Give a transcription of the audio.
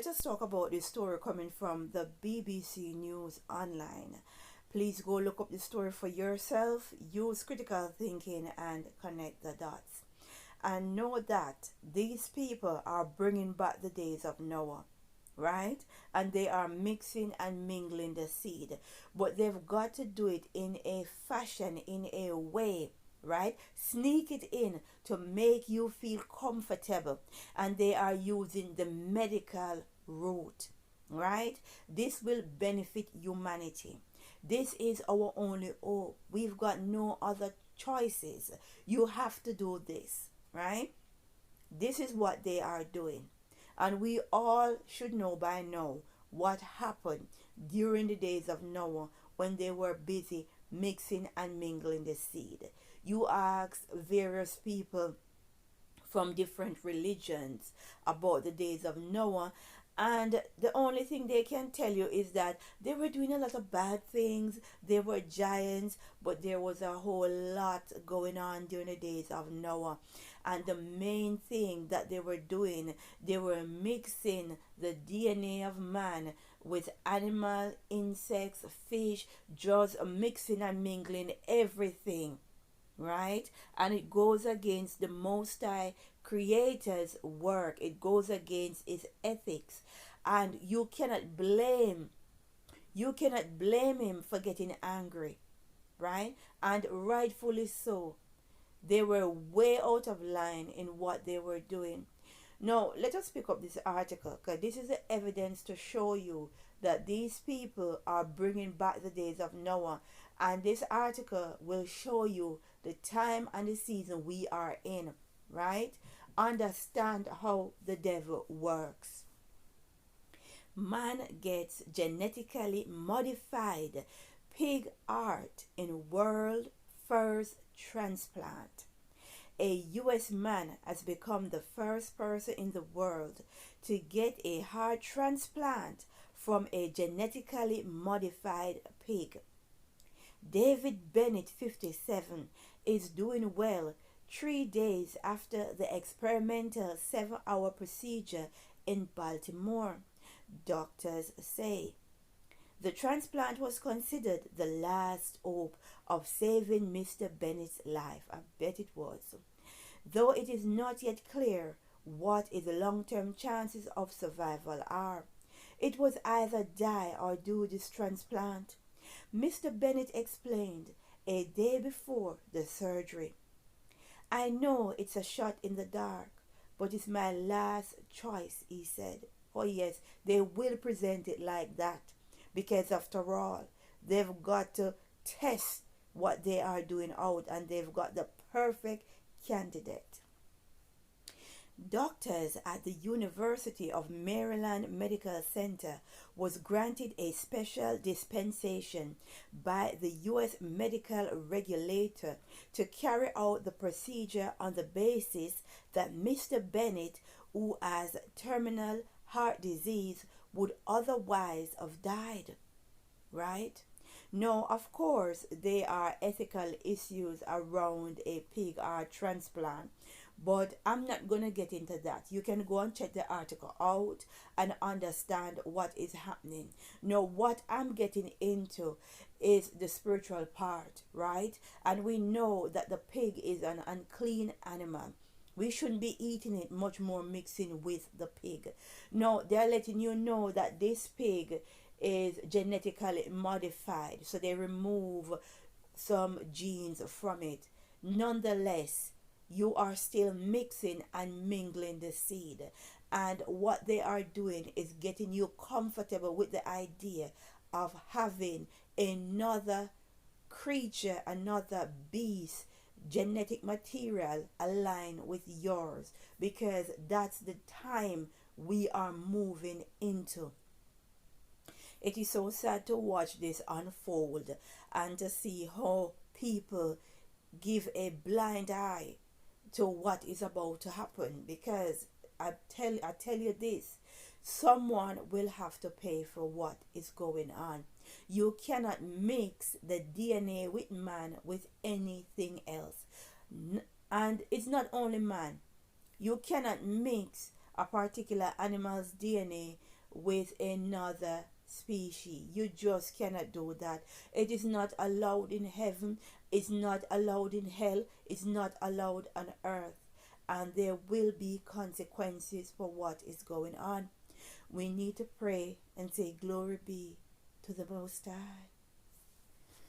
let us talk about this story coming from the BBC News Online. Please go look up the story for yourself, use critical thinking, and connect the dots. And know that these people are bringing back the days of Noah, right? And they are mixing and mingling the seed, but they've got to do it in a fashion, in a way, right? Sneak it in to make you feel comfortable, and they are using the medical route, right? This will benefit humanity. This is our only hope. We've got no other choices. You have to do this, right? This is what they are doing. And we all should know by now what happened during the days of Noah when they were busy mixing and mingling the seed. You ask various people from different religions about the days of Noah, and the only thing they can tell you is that they were doing a lot of bad things. They were giants, but there was a whole lot going on during the days of Noah. And the main thing that they were doing, they were mixing the DNA of man with animal, insects, fish, just mixing and mingling everything, right? And it goes against the Most High Creator's work. It goes against his ethics, and you cannot blame him for getting angry, right? And rightfully so. They were way out of line in what they were doing. Now, let us pick up this article, because this is the evidence to show you that these people are bringing back the days of Noah. And this article will show you the time and the season we are in, right? Understand how the devil works. Man gets genetically modified pig heart in world first transplant. A U.S. man has become the first person in the world to get a heart transplant from a genetically modified pig. David Bennett, 57, is doing well 3 days after the experimental 7-hour procedure in Baltimore, doctors say. The transplant was considered the last hope of saving Mr. Bennett's life. I bet it was. Though it is not yet clear what his long-term chances of survival are. It was either die or do this transplant. Mr. Bennett explained a day before the surgery. I know it's a shot in the dark, but it's my last choice, he said. Oh yes, they will present it like that, because after all, they've got to test what they are doing out, and they've got the perfect candidate. Doctors at the University of Maryland Medical Center was granted a special dispensation by the U.S. medical regulator to carry out the procedure on the basis that Mr. Bennett, who has terminal heart disease, would otherwise have died, right? Now, of course, there are ethical issues around a pig heart transplant, but I'm not going to get into that. You can go and check the article out and understand what is happening. Now, what I'm getting into is the spiritual part, right? And we know that the pig is an unclean animal. We shouldn't be eating it, much more mixing with the pig. No, they're letting you know that this pig is genetically modified. So they remove some genes from it. Nonetheless, you are still mixing and mingling the seed. And what they are doing is getting you comfortable with the idea of having another creature, another beast, genetic material aligned with yours, because that's the time we are moving into. It is so sad to watch this unfold and to see how people give a blind eye to what is about to happen, because I tell you this, someone will have to pay for what is going on. You cannot mix the DNA with man with anything else. And it's not only man. You cannot mix a particular animal's DNA with another species. You just cannot do that. It is not allowed in heaven, it's not allowed in hell, it's not allowed on earth. And there will be consequences for what is going on. We need to pray and say, Glory be to the Most High.